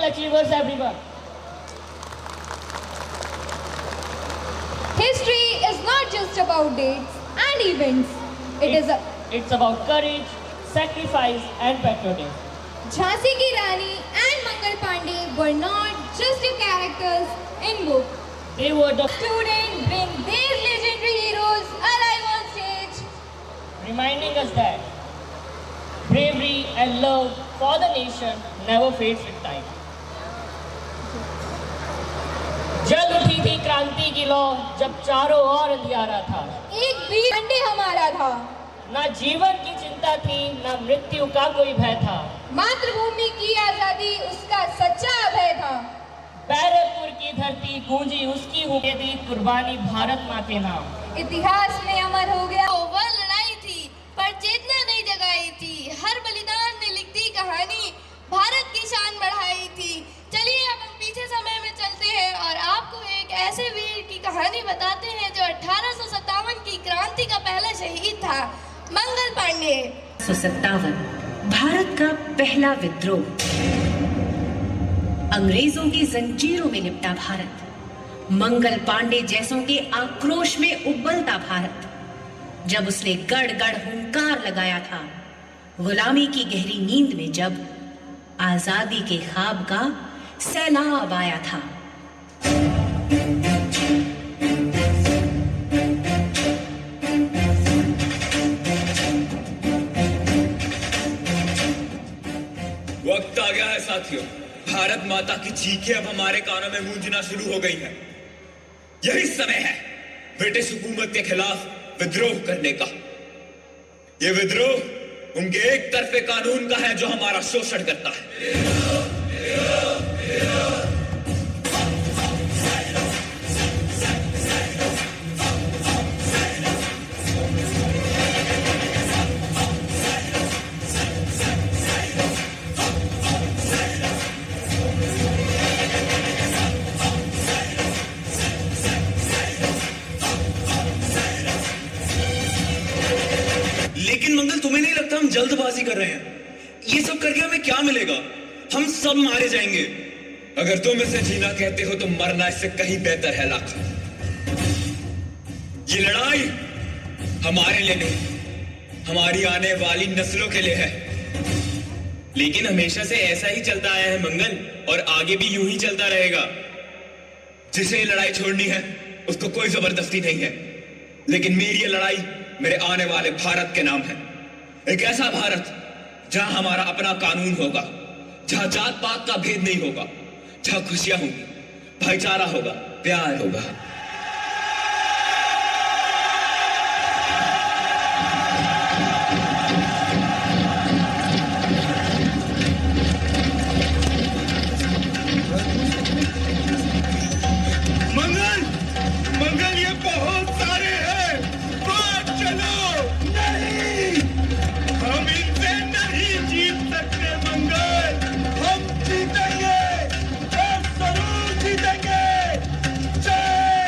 achievers, everyone. History is not just about dates and events. It's about courage, sacrifice, and patriotism. Jhansi Ki Rani and Mangal Pandey were not just the characters in book. They were the Students bring these legendary heroes alive on stage. reminding us that bravery and love for the nation never fades with time. जल उठी थी क्रांति की लौ जब चारों ओर अंधियारा था। एक वीर पांडे हमारा था। ना जीवन की चिंता थी, ना मृत्यु का कोई भय था। मातृभूमि की आजादी उसका सच्चा अभय था। बैरकपुर की धरती गूंजी उसकी हुए दी कुर्बानी भारत माँ के नाम। इतिहास में अमर हो गया। वह लड़ाई थी पर चेतना नहीं जगाई थी। हर बलिदान ने लिख दी कहानी, भारत की शान बढ़ाई थी। चलिए अब हम पीछे समय में चलते हैं और आपको एक ऐसे वीर की कहानी बताते हैं जो 1857 की क्रांति का पहला शहीद था, मंगल पांडे। 1857 भारत का पहला विद्रोह। अंग्रेजों की जंजीरों में लिपटा भारत, मंगल पांडे जैसों के आक्रोश में उबलता भारत। जब उसने गड़ गड़ हुंकार लगाया था, गुलामी की गहरी नींद में जब आजादी के ख्वाब का सैलाब आया था। वक्त आ गया है साथियों, भारत माता की चीखें अब हमारे कानों में गूंजना शुरू हो गई है। यही समय है ब्रिटिश हुकूमत के खिलाफ विद्रोह करने का। यह विद्रोह उनके एक तरफे कानून का है जो हमारा शोषण करता है। लेकिन मंगल, तुम्हें नहीं लगता हम जल्दबाजी कर रहे हैं? ये सब करके हमें क्या मिलेगा? हम सब मारे जाएंगे। अगर तुम इसे जीना कहते हो तो मरना इससे कहीं बेहतर है लाख। ये लड़ाई हमारे लिए नहीं, हमारी आने वाली नस्लों के लिए है। लेकिन हमेशा से ऐसा ही चलता आया है मंगल, और आगे भी यूं ही चलता रहेगा। जिसे ये लड़ाई छोड़नी है उसको कोई जबरदस्ती नहीं है, लेकिन मेरी ये लड़ाई मेरे आने वाले भारत के नाम है। एक ऐसा भारत जहां हमारा अपना कानून होगा, जहां जात पात का भेद नहीं होगा, जहां खुशियां होंगी, भाईचारा होगा, प्यार होगा। मंगल, मंगल ये बहुत सारे हैं, बात चलो। नहीं, हम इनसे नहीं जीत सकते मंगल, हम जीतेंगे, हम जरूर जीतेंगे। जय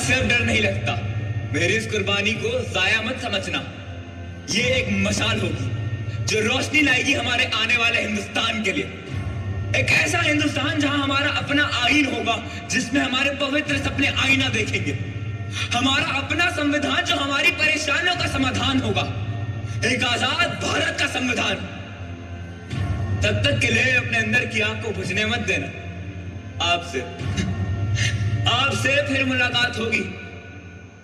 से अब डर नहीं लगता। मेरी इस कुर्बानी को जाया मत समझना। ये एक मशाल होगी जो रोशनी लाएगी हमारे आने वाले हिंदुस्तान के लिए। एक ऐसा हिंदुस्तान जहां हमारा अपना आईन होगा, जिसमें हमारे पवित्र सपने आईना देखेंगे। हमारा अपना संविधान जो हमारी परेशानियों का समाधान होगा। एक आजाद भारत का संविधान। तब तक के लिए अपने अंदर की आग को बुझने मत देना। आपसे फिर मुलाकात होगी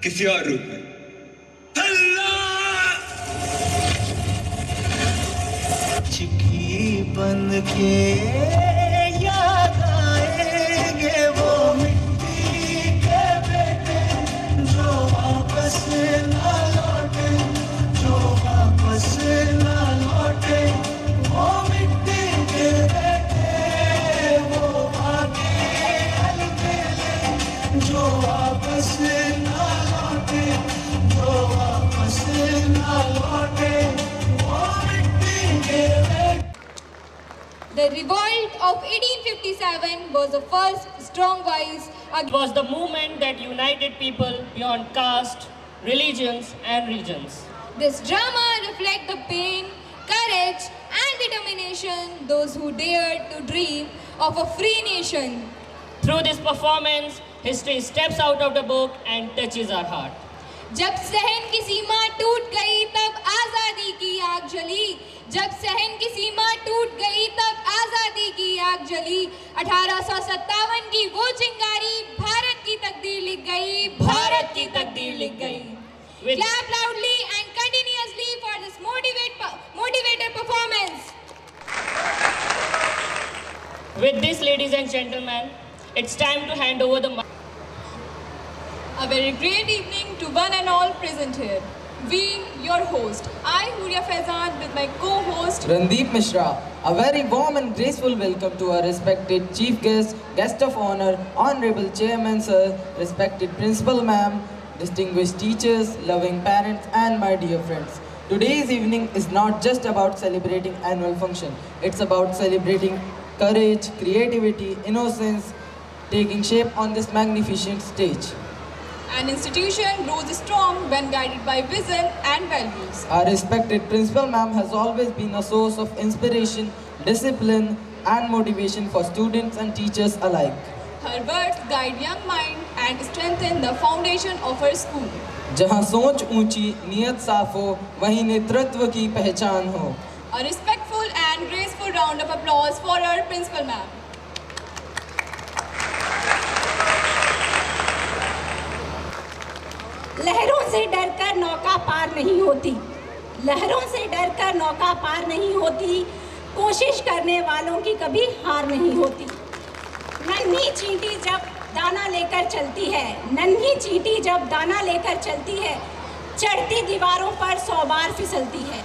किसी और रूप में। अल्लाह! चिट्ठी बन के याद आएंगे वो मिट्टी के बेटे जो वापस ना लौटे, जो वापस ना लौटे। वो मिट्टी के बेटे वो आगे अलबेले जो वापस ना लौटे, जो वापस ना लौटे। वो मिट्टी के बेटे। The revolt of 1857 was the first strong voice It was the movement that united people beyond caste, religions, and regions. This drama reflects the pain, courage, and determination those who dared to dream of a free nation. Through this performance, history steps out of the book and touches our heart. जब सहन की सीमा टूट गई तब आजादी की आग जली। जब सहन की सीमा टूट गई तब आजादी की आग जली। 1857 की वो चिंगारी भारत की तकदीर लिख गई, भारत की तकदीर लिख गई। Clap loudly and continuously for this motivated performance. With this, ladies and gentlemen, it's time to hand over the mic. A very great evening to one and all present here. We, your host, I, Huria Faizan, with my co-host, Randeep Mishra. A very warm and graceful welcome to our respected chief guest, guest of honor, honorable chairman sir, respected principal ma'am, distinguished teachers, loving parents, and my dear friends. Today's evening is not just about celebrating annual function. It's about celebrating courage, creativity, innocence, taking shape on this magnificent stage. an institution grows strong when guided by vision and values. Our respected principal ma'am has always been a source of inspiration, discipline, and motivation for students and teachers alike. Her words guide young mind and strengthen the foundation of her school. जहाँ सोच ऊंची, नियत साफ हो, वहीं नेतृत्व की पहचान हो. A respectful and graceful round of applause for our principal ma'am. लहरों से डरकर नौका पार नहीं होती, लहरों से डरकर नौका पार नहीं होती, कोशिश करने वालों की कभी हार नहीं होती। नन्ही चींटी जब दाना लेकर चलती है, नन्ही चींटी जब दाना लेकर चलती है, चढ़ती दीवारों पर 100 बार फिसलती है।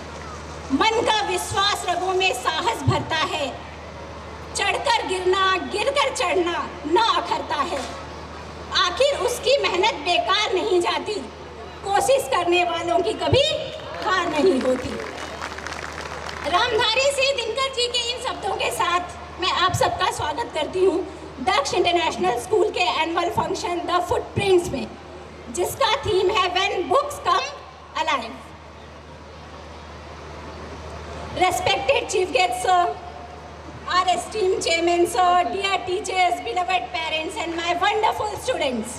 मन का विश्वास रगों में साहस भरता है, चढ़कर गिरना, गिरकर चढ़ना न अखरता है। आखिर उसकी मेहनत बेकार नहीं जाती, कोशिश करने वालों की कभी हार नहीं होती। रामधारी सिंह दिनकर जी के इन शब्दों के साथ मैं आप सबका स्वागत करती हूँ दक्ष इंटरनेशनल स्कूल के एनुअल फंक्शन द फुटप्रिंट्स में, जिसका थीम है when books come alive. Respected chief guest sir, our esteemed chairman sir, dear teachers, beloved parents, and my wonderful students,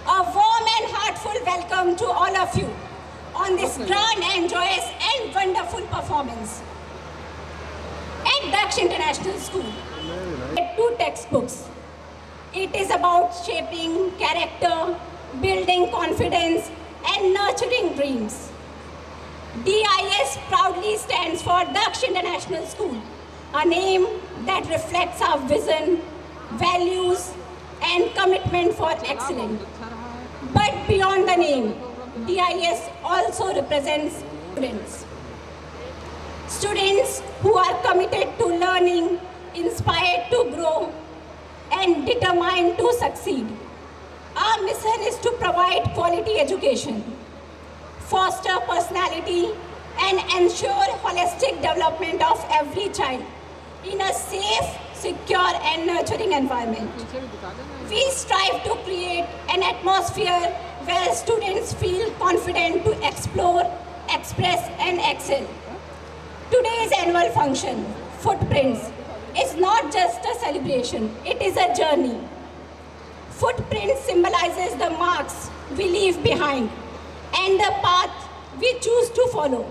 a warm and heartful welcome to all of you on this grand and joyous and wonderful performance. At Daksh International School, there are 2 textbooks. It is about shaping character, building confidence, and nurturing dreams. DIS proudly stands for Daksh International School, a name that reflects our vision, values, and commitment for excellence. But beyond the name, DIS also represents students. Students who are committed to learning, inspired to grow, and determined to succeed. Our mission is to provide quality education, foster personality, and ensure holistic development of every child in a safe, secure and nurturing environment. We strive to create an atmosphere where students feel confident to explore, express and excel. Today's annual function, Footprints, is not just a celebration, it is a journey. Footprints symbolizes the marks we leave behind and the path we choose to follow.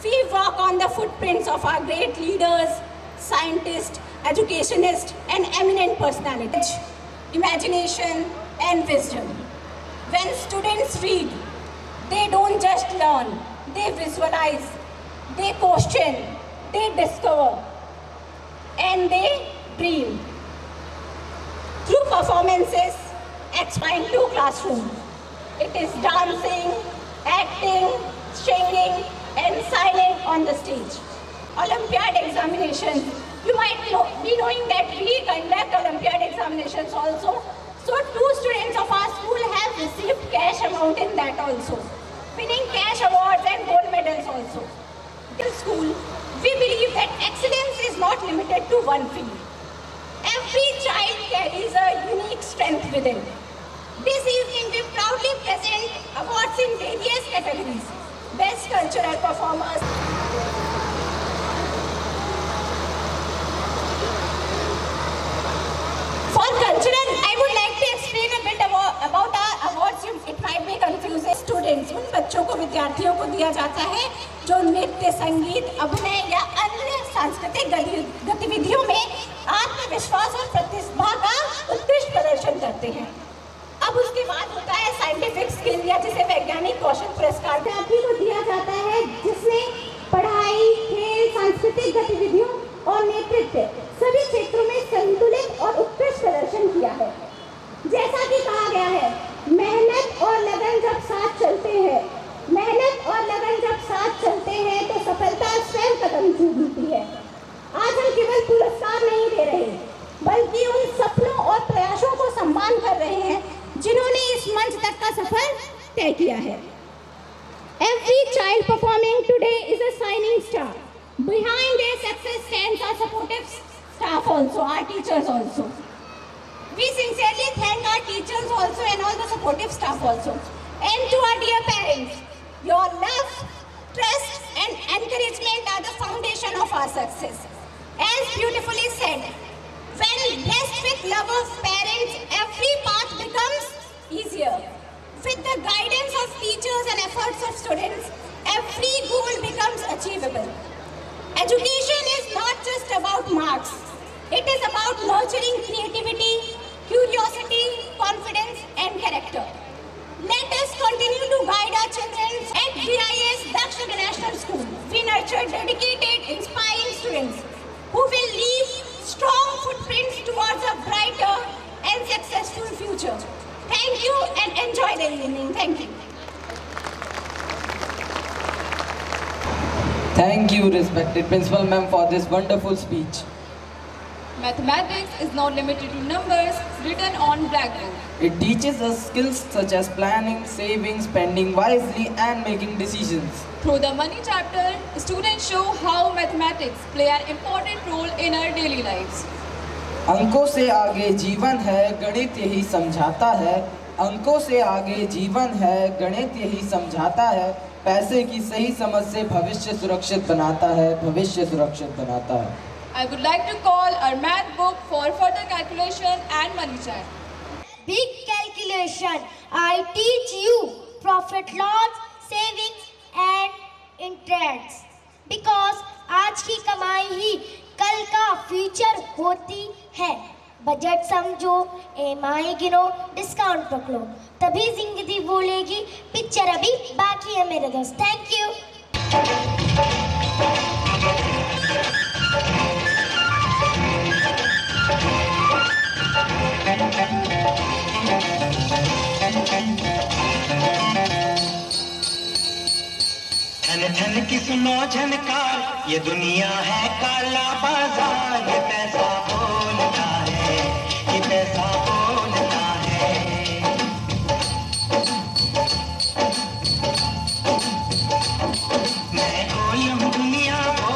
We walk on the footprints of our great leaders, scientists, educationists, and eminent personalities. Imagination and wisdom. When students read, they don't just learn, they visualize, they question, they discover, and they dream. Through performances, expand to classroom. It is dancing, acting, singing, and silent on the stage. Olympiad examinations. You might be knowing that we conduct Olympiad examinations also. So 2 students of our school have received cash amount in that also, winning cash awards and gold medals also. In school, we believe that excellence is not limited to one field. Every child carries a unique strength within. This evening, we proudly present awards in various categories. Best cultural performers. For cultural, I would like to explain a bit about our awards. It might be confusing. Students, उन बच्चों को, विद्यार्थियों को दिया जाता है जो नृत्य, संगीत, अभिनय या अन्य सांस्कृतिक गतिविधियों में आत्मविश्वास और प्रतिभा का उत्कृष्ट प्रदर्शन करते हैं। अब उसके बाद होता है साइंटिफिक स्किल या जिसे वैज्ञानिक कौशल पुरस्कार विद्यार्थी को दिया जाता है जिसने पढ़ाई, खेल, सांस्कृतिक गतिविधियों और नेतृत्व सभी क्षेत्रों में संतुलित और उत्कृष्ट प्रदर्शन किया है। जैसा कि कहा गया है, मेहनत और लगन जब साथ चलते हैं, मेहनत और लगन जब साथ चलते हैं तो सफलता स्वयं कदम चूमती है। आज हम केवल पुरस्कार नहीं दे रहे, बल्कि उन सपनों और प्रयासों को सम्मान कर रहे हैं जिन्होंने इस मंच तक का सफर तय किया है। Every child performing today is a shining star. Behind their success stands our supportive staff also, our teachers also. We sincerely thank our teachers also and all the supportive staff also. And to our dear parents, your love, trust and encouragement are the foundation of our success. As beautifully said, when blessed with love of parents, every path becomes easier. With the guidance of teachers and efforts of students, every goal becomes achievable. Education is not just about marks. It is about nurturing creativity, curiosity, confidence and character. Let us continue to guide our children at BIS Daksha National School. We nurture dedicated, inspiring students who will leave strong footprints towards a brighter and successful future. Thank you and enjoy the evening. Thank you. Thank you, respected Principal Ma'am, for this wonderful speech. Mathematics is not limited to numbers written on blackboard. It teaches us skills such as planning, saving, spending wisely, and making decisions. Through the money chapter, students show how mathematics play an important role in our daily lives. अंकों से आगे जीवन है, गणित यही समझाता है। अंकों से आगे जीवन है, गणित यही समझाता है। पैसे की सही समझ से भविष्य सुरक्षित बनाता है, भविष्य सुरक्षित बनाता है। I would like to call our math book for further calculation and money chat. Big calculation. I teach you profit loss, savings and interest. Because आज की कमाई ही कल का फ्यूचर होती है। बजट समझो, EMI गिनो, डिस्काउंट पकड़ो, तभी जिंदगी बोलेगी। पिक्चर अभी बाकी है मेरे दोस्त। Thank you. धन धन की सुनो झनकार, ये दुनिया है काला बाजार। ये पैसा बोलता है, ये पैसा बोलता है। मैं कोई हूँ दुनिया को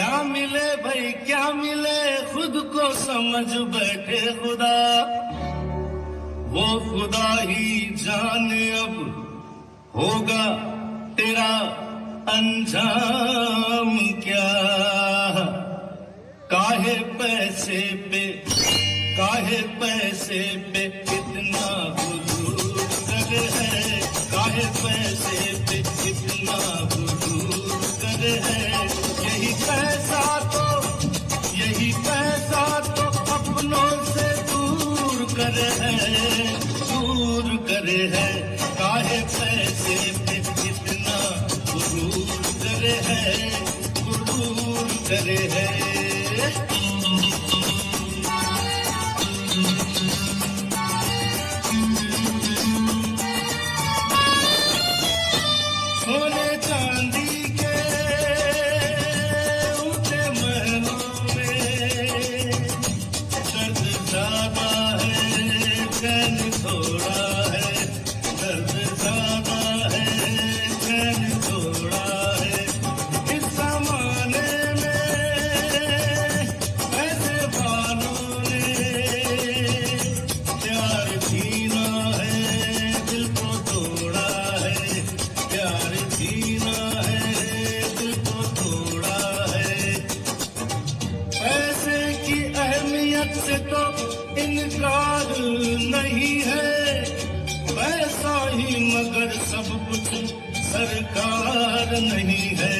क्या मिले भाई क्या मिले खुद को समझ बैठे खुदा, वो खुदा ही जाने अब होगा तेरा अंजाम क्या। काहे पैसे पे इतना हुजूर कर है, काहे पैसे पे इतना हुजूर कर है। यही पैसा तो अपनों से दूर कर है, काहे पैसे पे इतना गुरूर कर है। सोने चांदी के ऊंचे महलों में दर्द ज्यादा है चैन थोड़ा है, दर्द ज्यादा है चैन थोड़ा है। इस जमाने में ऐसे वालों ने प्यार जीना है दिल को तोड़ा है, प्यार जीना है दिल को तोड़ा है। पैसे की अहमियत से तो इनकार नहीं है, पैसा ही मगर सब कुछ सरकार नहीं है।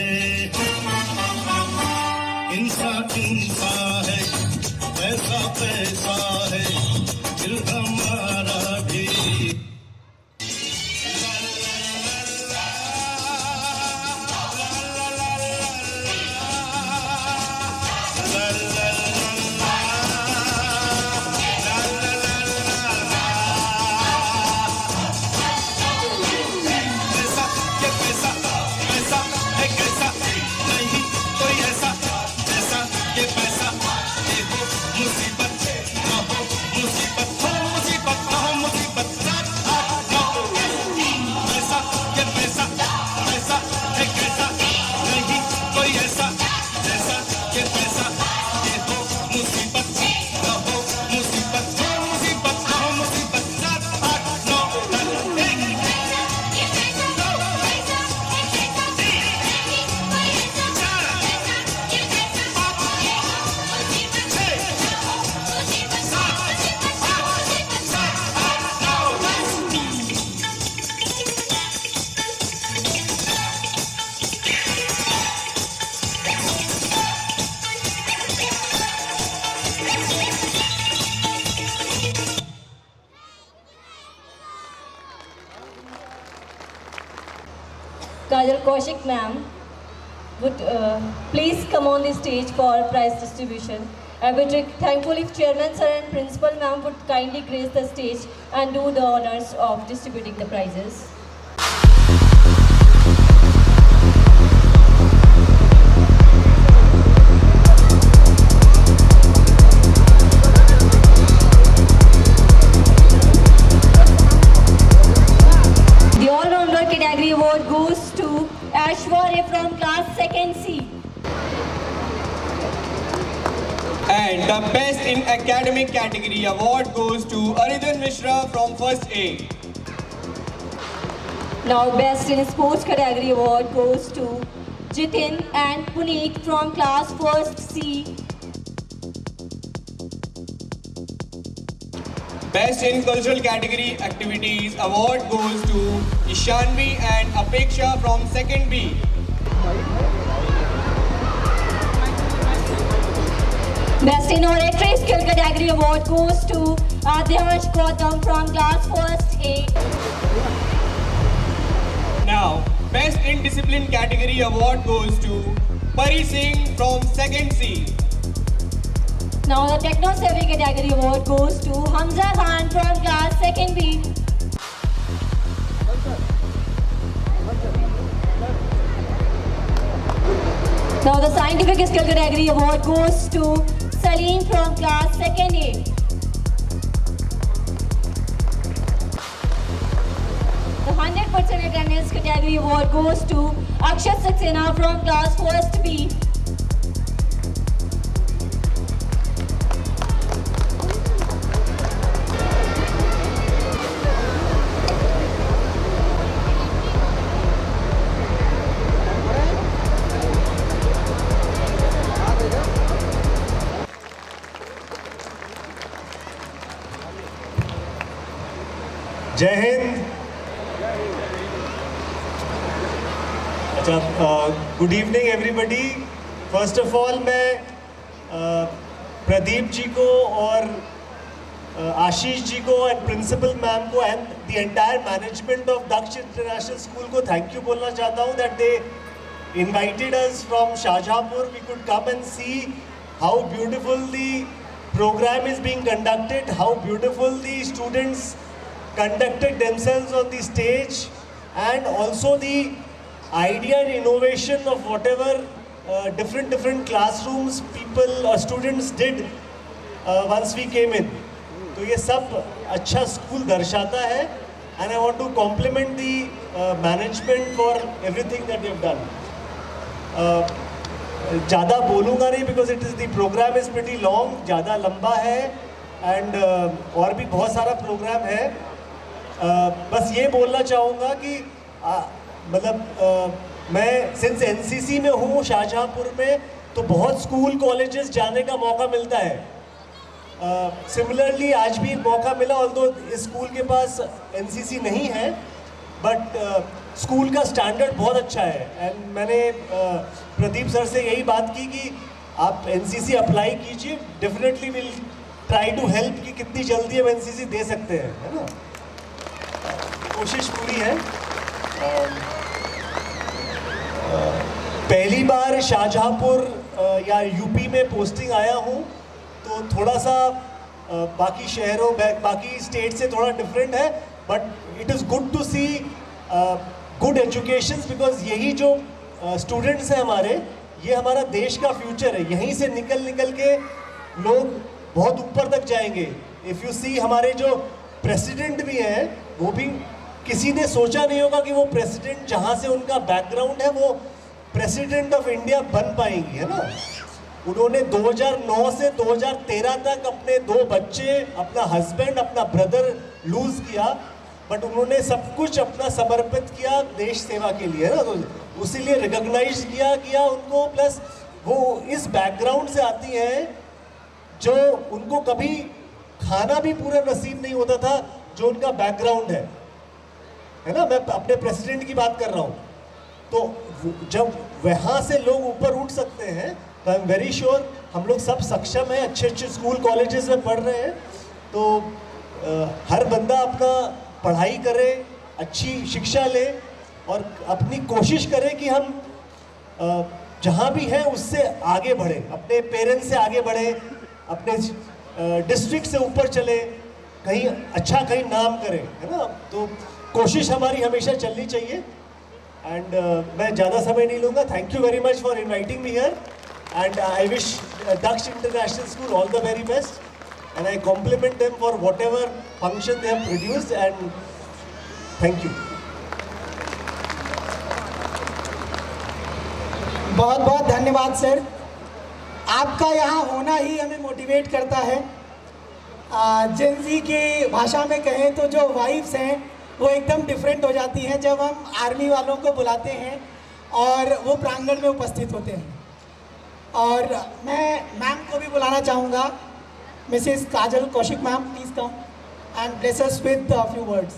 इंसान है, पैसा है, दिल हमारा भी। Kajal Kaushik ma'am would please come on the stage for prize distribution. I would thankful if Chairman sir and Principal ma'am would kindly grace the stage and do the honors of distributing the prizes. The all-rounder category award goes to Ashwarya from class 2nd C. And the best in academic category award goes to Aridun Mishra from 1st A. Now best in sports category award goes to Jitin and Puneet from class 1st C. Best in cultural category activities award goes to Ishanvi and Apeksha from 2nd B. Best in oratory skill category award goes to Adyash Gautam from class 1st A. Now, best in discipline category award goes to Pari Singh from 2nd C. Now the techno savvy category award goes to Hamza Khan from class 2nd B. Now the scientific skill category award goes to Salim from class 2nd A. The 100% attendance category award goes to Akshat Saxena from class 1st B. जय हिंद। अच्छा, good evening everybody. First of all मैं प्रदीप जी को और आशीष जी को and principal ma'am को and the entire management of Daksh international school को thank you बोलना चाहता हूँ that they invited us from Shahjahanpur. We could come and see how beautiful the program is being conducted, how beautiful the students conducted themselves on the stage, and also the idea and innovation of whatever different classrooms people or students did once we came in. तो ये सब अच्छा school दर्शाता है and I want to compliment the management for everything that they have done. ज़्यादा बोलूँगा नहीं because it is the program is pretty long, ज़्यादा लंबा है एंड और भी बहुत सारा प्रोग्राम है। बस ये बोलना चाहूँगा कि मतलब मैं सिंस एनसीसी में हूँ शाहजहाँपुर में, तो बहुत स्कूल कॉलेजेस जाने का मौका मिलता है। सिमिलरली आज भी मौका मिला, ऑल्दो इस स्कूल के पास एनसीसी नहीं है, बट स्कूल का स्टैंडर्ड बहुत अच्छा है। एंड मैंने प्रदीप सर से यही बात की कि आप एनसीसी अप्लाई कीजिए, definitely will try to help कि कितनी जल्दी हम एनसीसी दे सकते हैं, है ना। कोशिश पूरी है। पहली बार शाहजहाँपुर या यूपी में पोस्टिंग आया हूँ, तो थोड़ा सा बाकी शहरों बाकी स्टेट से थोड़ा डिफरेंट है, but it is good to see good education, because यही जो स्टूडेंट्स हैं हमारे, ये हमारा देश का फ्यूचर है। यहीं से निकल के लोग बहुत ऊपर तक जाएंगे। इफ़ यू सी हमारे जो प्रेसिडेंट भी हैं, वो भी किसी ने सोचा नहीं होगा कि वो प्रेसिडेंट जहाँ से उनका बैकग्राउंड है वो प्रेसिडेंट ऑफ इंडिया बन पाएंगी, है ना। उन्होंने 2009 से 2013 तक अपने 2 बच्चे, अपना हस्बैंड, अपना ब्रदर लूज़ किया, बट उन्होंने सब कुछ अपना समर्पित किया देश सेवा के लिए, है ना। तो उसीलिए रिकॉग्नाइज किया उनको। प्लस वो इस बैकग्राउंड से आती हैं जो उनको कभी खाना भी पूरा नसीब नहीं होता था, जो उनका बैकग्राउंड है ना। मैं अपने प्रेसिडेंट की बात कर रहा हूँ। तो जब वहाँ से लोग ऊपर उठ सकते हैं, तो आई एम वेरी श्योर हम लोग सब सक्षम हैं, अच्छे स्कूल कॉलेजेस में पढ़ रहे हैं। तो हर बंदा अपना पढ़ाई करे, अच्छी शिक्षा ले और अपनी कोशिश करे कि हम जहाँ भी हैं उससे आगे बढ़े, अपने पेरेंट्स से आगे बढ़े, अपने डिस्ट्रिक्ट से ऊपर चले, कहीं अच्छा कहीं नाम करें, है ना। तो कोशिश हमारी हमेशा चलनी चाहिए। एंड मैं ज़्यादा समय नहीं लूँगा। Thank you very much for inviting me here and I wish Daksh international school all the very best and I compliment them for whatever function they have produced and thank you. बहुत बहुत धन्यवाद sir, आपका यहाँ होना ही हमें motivate करता है। Gen Z की भाषा में कहें तो जो वाइब्स हैं वो एकदम डिफरेंट हो जाती हैं जब हम आर्मी वालों को बुलाते हैं और वो प्रांगण में उपस्थित होते हैं। और मैं मैम को भी बुलाना चाहूँगा, Mrs. Kajal Kaushik ma'am, please come and bless us with a few words.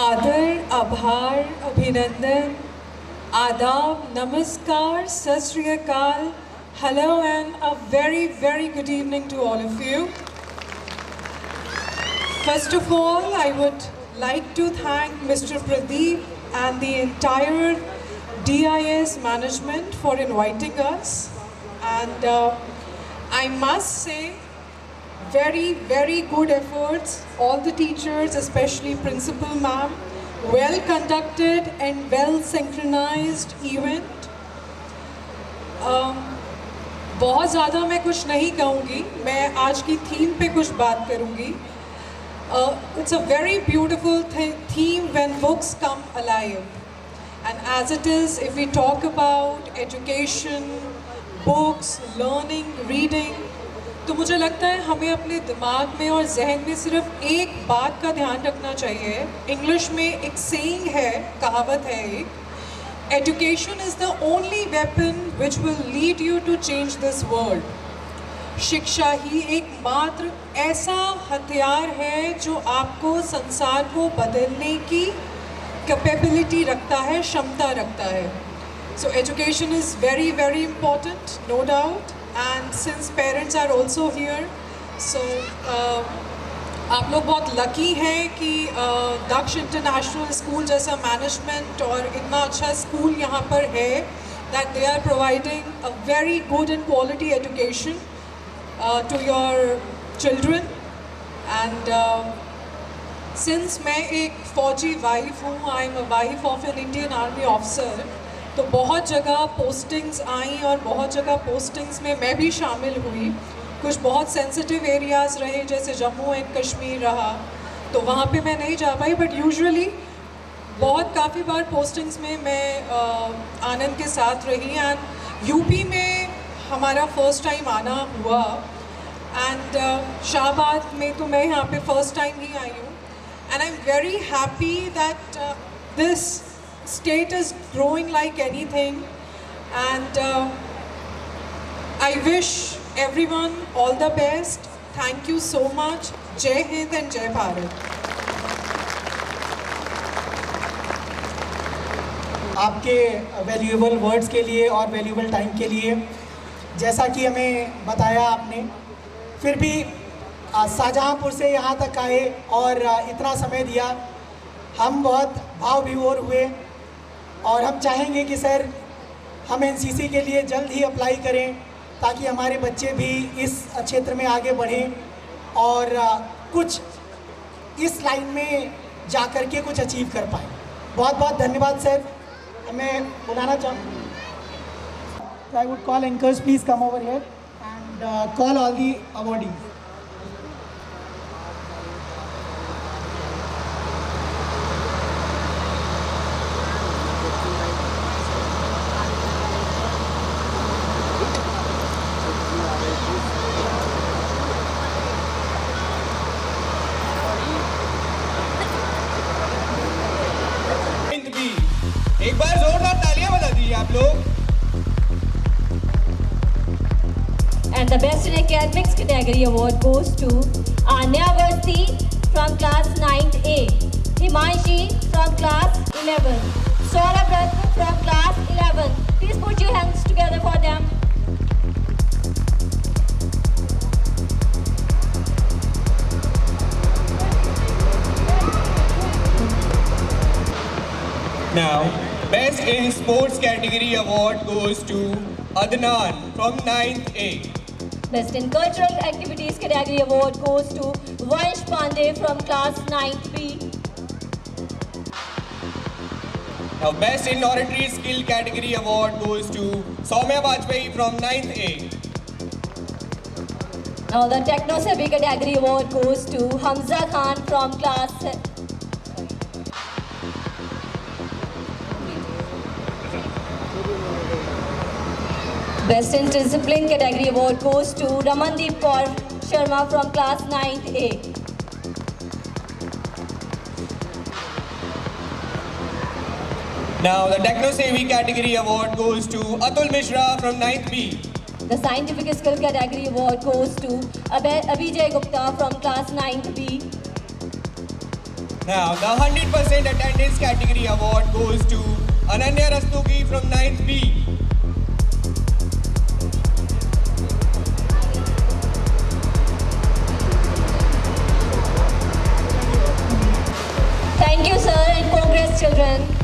आदर, आभार, अभिनंदन, आदाब, नमस्कार, सत श्री अकाल, hello and a very good evening to all of you. First of all, I would like to thank Mr. Pradeep and the entire DIS management for inviting us, and I must say very good efforts, all the teachers, especially principal ma'am, well conducted and well synchronized event. बहुत ज़्यादा मैं कुछ नहीं कहूँगी, मैं आज की theme पे कुछ बात करूँगी। It's a very beautiful theme when books come alive. And as it is, if we talk about education, books, learning, reading, तो मुझे लगता है हमें अपने दिमाग में और जहन में सिर्फ एक बात का ध्यान रखना चाहिए। इंग्लिश में एक सेइंग है, कहावत है एक, education is the only weapon which will lead you to change this world. शिक्षा ही एकमात्र ऐसा हथियार है जो आपको संसार को बदलने की कैपेबिलिटी रखता है, क्षमता रखता है. So education is very, very important, no doubt. And since parents are also here, so आप लोग बहुत लकी हैं कि दक्ष इंटरनेशनल स्कूल जैसा मैनेजमेंट और इतना अच्छा स्कूल यहाँ पर है, that they are providing a very good and quality education to your children. And since मैं एक फौजी वाइफ हूँ, I am a wife of an Indian Army officer, तो बहुत जगह पोस्टिंग्स आई और बहुत जगह पोस्टिंग्स में मैं भी शामिल हुई. कुछ बहुत सेंसिटिव एरियाज़ रहे जैसे जम्मू एंड कश्मीर रहा, तो वहाँ पे मैं नहीं जा पाई. बट यूजुअली काफ़ी बार पोस्टिंग्स में मैं आनंद के साथ रही. एंड यूपी में हमारा फर्स्ट टाइम आना हुआ. एंड शाहबाद में तो मैं यहाँ पे फर्स्ट टाइम ही आई हूँ. And I am very happy that this state is growing like anything, and I wish everyone all the best. Thank you so much. Jai Hind and Jai Bharat. आपके valuable words के लिए और valuable time के लिए, जैसा कि हमें बताया आपने, फिर भी शाहजहाँपुर से यहाँ तक आए और इतना समय दिया. हम बहुत भाव विभोर हुए और हम चाहेंगे कि सर हम एनसीसी के लिए जल्द ही अप्लाई करें ताकि हमारे बच्चे भी इस क्षेत्र में आगे बढ़ें और कुछ इस लाइन में जा कर के कुछ अचीव कर पाएँ. बहुत बहुत धन्यवाद सर. मैं बुलाना चाहूँ, I would call anchors please come over here and call all the awardees. एक बार जोरदार तालियां बजा दीजिए आप लोग. And the best in academics category award goes to Anya Varthi from class 9th A, Himanshi from class 11, Saurabh Ratna from class 11. Please put your hands together for them. Now, best in sports category award goes to Adnan from 9th A. Best in cultural activities category award goes to Vansh Pandey from class 9th B. Now, best in oratory skill category award goes to Soumya Bajpayee from 9th A. Now the techno savvy category award goes to Hamza Khan from class 7. Best in discipline category award goes to Ramandeep Kaur Sharma from class 9th A. Now the techno savvy category award goes to Atul Mishra from 9th B. The scientific skill category award goes to Abhijay Gupta from class 9th B. Now the 100% attendance category award goes to Ananya Rastogi from 9th B. Thank you, sir, and congrats, children.